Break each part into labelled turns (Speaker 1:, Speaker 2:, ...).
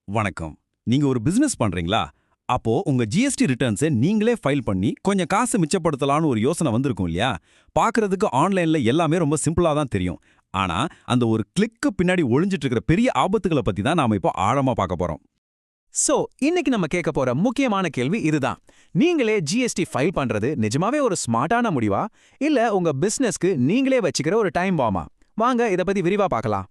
Speaker 1: வணக்கம். நீங்க ஒரு பிசினஸ் பண்றீங்களா? அப்போ உங்க ஜிஎஸ்டி ரிட்டர்ன்ஸை நீங்களே ஃபைல் பண்ணி கொஞ்சம் காசு மிச்சப்படுத்தலாம்னு ஒரு யோசனை வந்திருக்கும் இல்லையா? பார்க்கறதுக்கு ஆன்லைன்ல எல்லாமே ரொம்ப சிம்பிளா தான் தெரியும். ஆனா அந்த ஒரு கிளிக்கு பின்னாடி ஒளிஞ்சிட்டு இருக்கிற பெரிய ஆபத்துகளை பத்தி தான் நாம இப்போ ஆழமா பார்க்க போறோம்.
Speaker 2: சோ இன்னைக்கு நம்ம கேட்க போற முக்கியமான கேள்வி இதுதான். நீங்களே ஜிஎஸ்டி ஃபைல் பண்றது நிஜமாவே ஒரு ஸ்மார்ட்டான முடிவா, இல்ல உங்க பிசினஸ்க்கு நீங்களே வச்சுக்கிற ஒரு டைம் பாமா? வாங்க இத பத்தி விரிவா பார்க்கலாம்.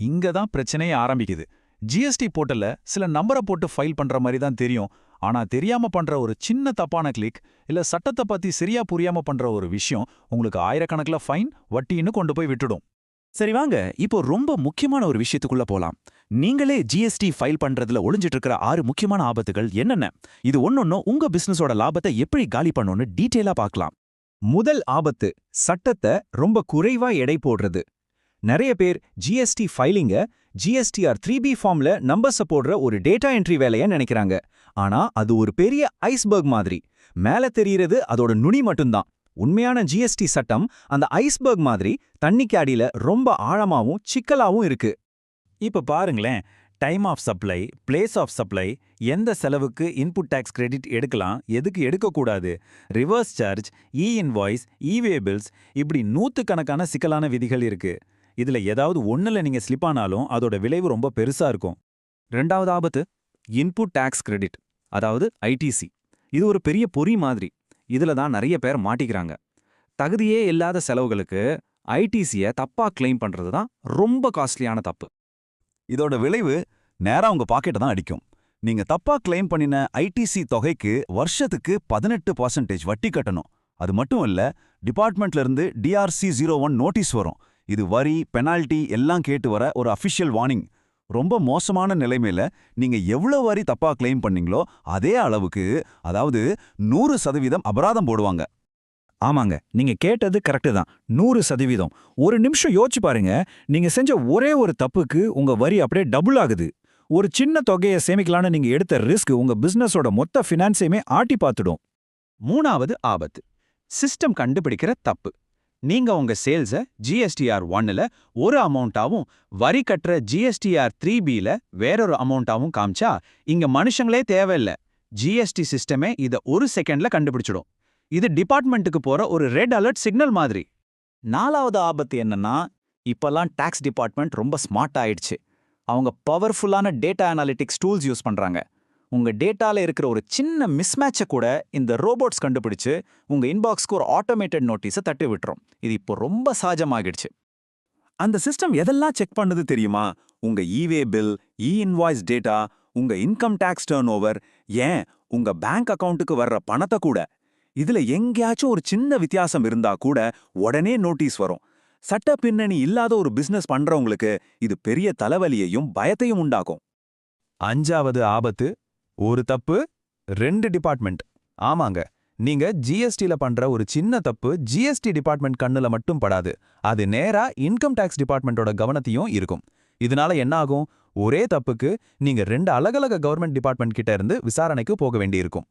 Speaker 3: இங்க தான் பிரச்சனையே ஆரம்பிக்குது. ஜிஎஸ்டி போர்ட்டல்ல சில நம்பரை போட்டு ஃபைல் பண்ற மாதிரி தான் தெரியும். ஆனா தெரியாம பண்ற ஒரு சின்ன தப்பான கிளிக், இல்ல சட்டத்தை பத்தி சரியா புரியாம பண்ற ஒரு விஷயம் உங்களுக்கு ஆயிரக்கணக்கில் ஃபைன், வட்டின்னு கொண்டு போய் விட்டுடும்.
Speaker 4: சரி வாங்க, இப்போ ரொம்ப முக்கியமான ஒரு விஷயத்துக்குள்ள போலாம். நீங்களே ஜிஎஸ்டி ஃபைல் பண்றதுல ஒளிஞ்சிட்டு இருக்கிற 6 முக்கியமான ஆபத்துகள் என்னென்ன? இது ஒன்னொன்னும் உங்க பிசினஸோட லாபத்தை எப்படி காலி பண்ணும்னு டீட்டெயிலா பார்க்கலாம்.
Speaker 5: முதல் ஆபத்து, சட்டத்தை ரொம்ப குறைவா எடை போடுறது. நிறைய பேர் ஜிஎஸ்டி ஃபைலிங்க ஜிஎஸ்டிஆர் 3B ஃபார்ம்ல நம்பர்ஸ போடுற ஒரு டேட்டா என்ட்ரி வேலையா நினைக்கிறாங்க. ஆனா அது ஒரு பெரிய ஐஸ்பர்க் மாதிரி. மேல தெரியறது அதோட நுனி மட்டும்தான். உண்மையான ஜிஎஸ்டி சட்டம் அந்த ஐஸ்பர்க் மாதிரி தண்ணிக்கு அடியில ரொம்ப ஆழமாவும் சிக்கலாவும் இருக்கு.
Speaker 4: இப்ப பாருங்களேன், time of supply, place of supply, எந்த செலவுக்கு இன்புட் டேக்ஸ் கிரெடிட் எடுக்கலாம், எதுக்கு எடுக்கக்கூடாது, ரிவர்ஸ் சார்ஜ், இன்வாய்ஸ், இவேபிள்ஸ், இப்படி நூத்துக்கணக்கான சிக்கலான விதிகள் இருக்கு. இதுல ஏதாவது ஒண்ணுல நீங்க ஸ்லிப் ஆனாலும் அதோட விளைவு ரொம்ப பெருசா இருக்கும். ரெண்டாவது ஆபத்து, இன்புட் டேக்ஸ் கிரெடிட், அதாவது ஐடிசி. இது ஒரு பெரிய பொறி மாதிரி. இதுல தான் நிறைய பேர் மாட்டிக்கிறாங்க. தகுதியே இல்லாத செலவுகளுக்கு ஐடிசியை தப்பா கிளைம் பண்றது தான் ரொம்ப காஸ்ட்லியான தப்பு.
Speaker 6: இதோட விளைவு நேரா உங்க பாக்கெட்டை தான் அடிக்கும். நீங்க தப்பா கிளைம் பண்ணின ஐடிசி தொகைக்கு வருஷத்துக்கு 18% வட்டி கட்டணும். அது மட்டும் இல்ல, டிபார்ட்மெண்ட்ல இருந்து DRC 01 நோட்டீஸ் வரும். இது வரி, பெனால்டி எல்லாம் கேட்டு வர ஒரு அஃபிஷியல் வார்னிங். ரொம்ப மோசமான நிலைமையில நீங்க எவ்வளவு வரி தப்பா கிளைம் பண்ணீங்களோ அதே அளவுக்கு, அதாவது 100% அபராதம் போடுவாங்க.
Speaker 4: ஆமாங்க, நீங்க கேட்டது கரெக்டு தான். 100%. ஒரு நிமிஷம் யோசிச்சு பாருங்க. நீங்க செஞ்ச ஒரே ஒரு தப்புக்கு உங்க வரி அப்படியே டபுள் ஆகுது. ஒரு சின்ன தொகையை சேமிக்கலான்னு நீங்க எடுத்த ரிஸ்க் உங்க பிசினஸோட மொத்த ஃபினான்ஸையுமே ஆட்டி பார்த்துடும்.
Speaker 5: மூணாவது ஆபத்து, சிஸ்டம் கண்டுபிடிக்கிற தப்பு. நீங்க உங்க சேல்ஸ ஜிஎஸ்டிஆர் 1ல ஒரு அமௌண்ட்டாவும் வரி கட்டுற ஜிஎஸ்டிஆர் 3Bல வேறொரு அமௌண்ட்டாவும் காமிச்சா இங்க மனுஷங்களே தேவையில்ல. ஜிஎஸ்டி சிஸ்டமே இத ஒரு செகண்ட்ல கண்டுபிடிச்சிடும். இது டிபார்ட்மெண்ட்டுக்கு போற ஒரு ரெட் அலர்ட் சிக்னல் மாதிரி.
Speaker 4: நாலாவது ஆபத்து என்னன்னா, இப்பெல்லாம் டாக்ஸ் டிபார்ட்மெண்ட் ரொம்ப ஸ்மார்ட் ஆயிடுச்சு. அவங்க பவர்ஃபுல்லான டேட்டா அனாலிட்டிக்ஸ் டூல்ஸ் யூஸ் பண்றாங்க. உங்க டேட்டால இருக்கிற ஒரு சின்ன மிஸ்மேட்சை கூட இந்த ரோபோட்ஸ் கண்டுபிடிச்சு உங்க இன்பாக்ஸ்க்கு ஒரு ஆட்டோமேட்டட் நோட்டீஸை தட்டி விட்டுரும். இது இப்போ ரொம்ப சகஜமாகிடுச்சு.
Speaker 6: அந்த சிஸ்டம் எதெல்லாம் செக் பண்ணுது தெரியுமா? உங்க இவே பில், இன்வாய்ஸ் டேட்டா, உங்க இன்கம் டாக்ஸ் டர்ன் ஓவர், ஏன் உங்க பேங்க் அக்கவுண்ட்டுக்கு வர்ற பணத்தை கூட. இதுல எங்கேயாச்சும் ஒரு சின்ன வித்தியாசம் இருந்தா கூட உடனே நோட்டீஸ் வரும். சட்ட பின்னணி இல்லாத ஒரு பிசினஸ் பண்றவங்களுக்கு இது பெரிய தலைவலியையும் பயத்தையும் உண்டாக்கும்.
Speaker 1: அஞ்சாவது ஆபத்து, ஒரு தப்பு 2 டிபார்ட்மெண்ட். ஆமாங்க, நீங்க ஜிஎஸ்டில பண்ற ஒரு சின்ன தப்பு ஜிஎஸ்டி டிபார்ட்மெண்ட் கண்ணுல மட்டும் படாது. அது நேரா இன்கம் டாக்ஸ் டிபார்ட்மெண்டோட கவனத்தையும் இருக்கும். இதனால என்ன ஆகும்? ஒரே தப்புக்கு நீங்க 2 அலகலக கவர்மெண்ட் டிபார்ட்மெண்ட் கிட்ட இருந்து விசாரணைக்கு போக வேண்டியிருக்கும்.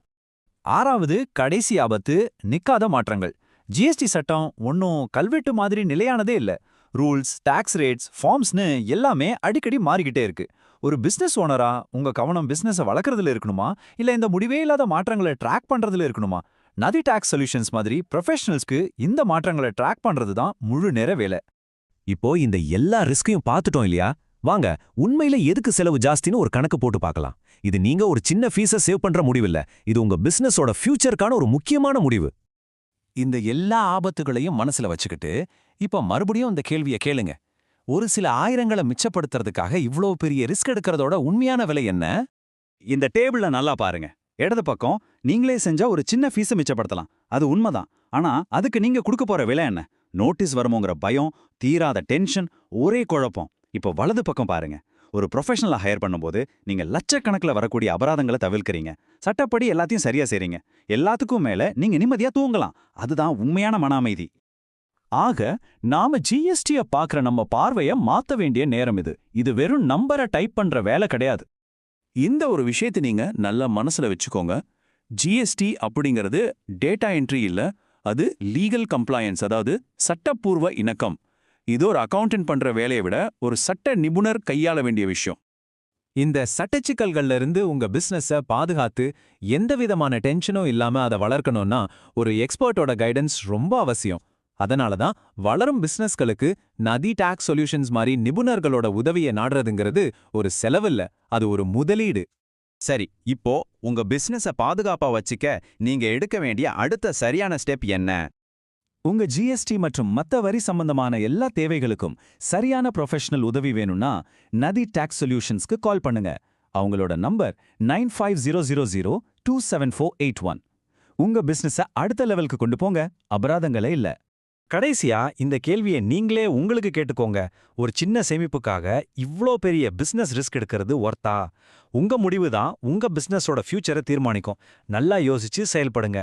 Speaker 4: ஆறாவது கடைசி ஆபத்து, நிக்காத மாற்றங்கள். ஜிஎஸ்டி சட்டம் ஒன்னும் கல்வெட்டு மாதிரி நிலையானதே இல்ல. ரூல்ஸ், டாக்ஸ் ரேட்ஸ், ஃபார்ம்ஸ்னு எல்லாமே அடிக்கடி மாறிக்கிட்டே இருக்கு. ஒரு பிசினஸ் ஓனரா உங்க கவனம் பிசினஸை வளர்க்கறதுல இருக்கணுமா, இல்ல இந்த முடிவே இல்லாத மாற்றங்களை ட்ராக் பண்றதுல இருக்கணுமா? நதி டாக்ஸ் சொல்யூஷன்ஸ் மாதிரி ப்ரொஃபஷனல்ஸ்க்கு இந்த மாற்றங்களை ட்ராக் பண்றது தான் முழு நேர வேலை.
Speaker 7: இப்போ இந்த எல்லா ரிஸ்கையும் பார்த்துட்டோம் இல்லையா? வாங்க, உண்மையில எதுக்கு செலவு ஜாஸ்தின்னு ஒரு கணக்கு போட்டு பார்க்கலாம். இது நீங்க ஒரு சின்ன ஃபீஸை சேவ் பண்ற முடிவில்ல, இது உங்க பிசினஸோட ஃபியூச்சருக்கான ஒரு முக்கியமான முடிவு.
Speaker 4: இந்த எல்லா ஆபத்துகளையும் மனசுல வச்சுக்கிட்டு இப்ப மறுபடியும் இந்த கேள்வியை கேளுங்க. ஒரு சில ஆயிரங்களை மிச்சப்படுத்துறதுக்காக இவ்ளோ பெரிய ரிஸ்க் எடுக்கிறதோட உண்மையான விலை என்ன?
Speaker 6: இந்த டேபிள்ல நல்லா பாருங்க. இடது பக்கம் நீங்களே செஞ்சா ஒரு சின்ன ஃபீஸை மிச்சப்படுத்தலாம், அது உண்மைதான். ஆனா அதுக்கு நீங்க கொடுக்க போற விலை என்ன? நோட்டீஸ் வருமோங்கிற பயம், தீராத டென்ஷன், ஒரே குழப்பம். இப்போ வலது பக்கம் பாருங்க. ஒரு ப்ரொஃபஷனலை ஹையர் பண்ணும்போது நீங்க லட்சக்கணக்கில் வரக்கூடிய அபராதங்களை தவிர்க்கிறீங்க. சட்டப்படி எல்லாத்தையும் சரியா செய்றீங்க. எல்லாத்துக்கும் மேல நீங்க நிம்மதியா தூங்கலாம். அதுதான் உண்மையான மன அமைதி.
Speaker 3: ஆக நாம ஜிஎஸ்டியை பார்க்குற நம்ம பார்வையை மாத்த வேண்டிய நேரம் இது. இது வெறும் நம்பரை டைப் பண்ற வேலை கிடையாது. இந்த ஒரு விஷயத்தை நீங்க நல்லா மனசுல வச்சுக்கோங்க. ஜிஎஸ்டி அப்படிங்கிறது டேட்டா என்ட்ரி இல்ல, அது லீகல் கம்ப்ளையன்ஸ், அதாவது சட்டப்பூர்வ இணக்கம். இது ஒரு அக்கவுண்டன்ட் பண்ற வேலையை விட ஒரு சட்ட நிபுணர் கையாள வேண்டிய விஷயம்.
Speaker 2: இந்த சட்டச்சிக்கல்கள்ல இருந்து உங்க பிசினஸ பாதுகாத்து எந்த விதமான டென்ஷனும் இல்லாம அதை வளர்க்கணும்னா ஒரு எக்ஸ்பர்ட்டோட கைடன்ஸ் ரொம்ப அவசியம். அதனால தான் வளரும் பிசினஸ்களுக்கு நதி டாக்ஸ் சொல்யூஷன்ஸ் மாதிரி நிபுணர்களோட உதவியை நாடுறதுங்கிறது ஒரு செலவில்ல, அது ஒரு முதலீடு.
Speaker 6: சரி, இப்போ உங்க பிசினஸ பாதுகாப்பா வச்சுக்க நீங்க எடுக்க வேண்டிய அடுத்த சரியான ஸ்டெப் என்ன?
Speaker 3: உங்க ஜிஎஸ்டி மற்றும் மத்த வரி சம்பந்தமான எல்லா தேவைகளுக்கும் சரியான ப்ரொஃபஷனல் உதவி வேணும்னா நதி டாக்ஸ் சொல்யூஷன்ஸ்க்கு கால் பண்ணுங்க. அவங்களோட நம்பர் 9500027481. உங்க பிசினஸ அடுத்த லெவலுக்கு கொண்டு போங்க, அபராதங்களே இல்ல.
Speaker 5: கடைசியா இந்த கேள்வியை நீங்களே உங்களுக்கு கேட்டுக்கோங்க. ஒரு சின்ன சேமிப்புக்காக இவ்ளோ பெரிய பிசினஸ் ரிஸ்க் எடுக்கிறது ஒர்த்தா? உங்க முடிவு தான் உங்க பிசினஸோட ஃபியூச்சரை தீர்மானிக்கும். நல்லா யோசிச்சு செயல்படுங்க.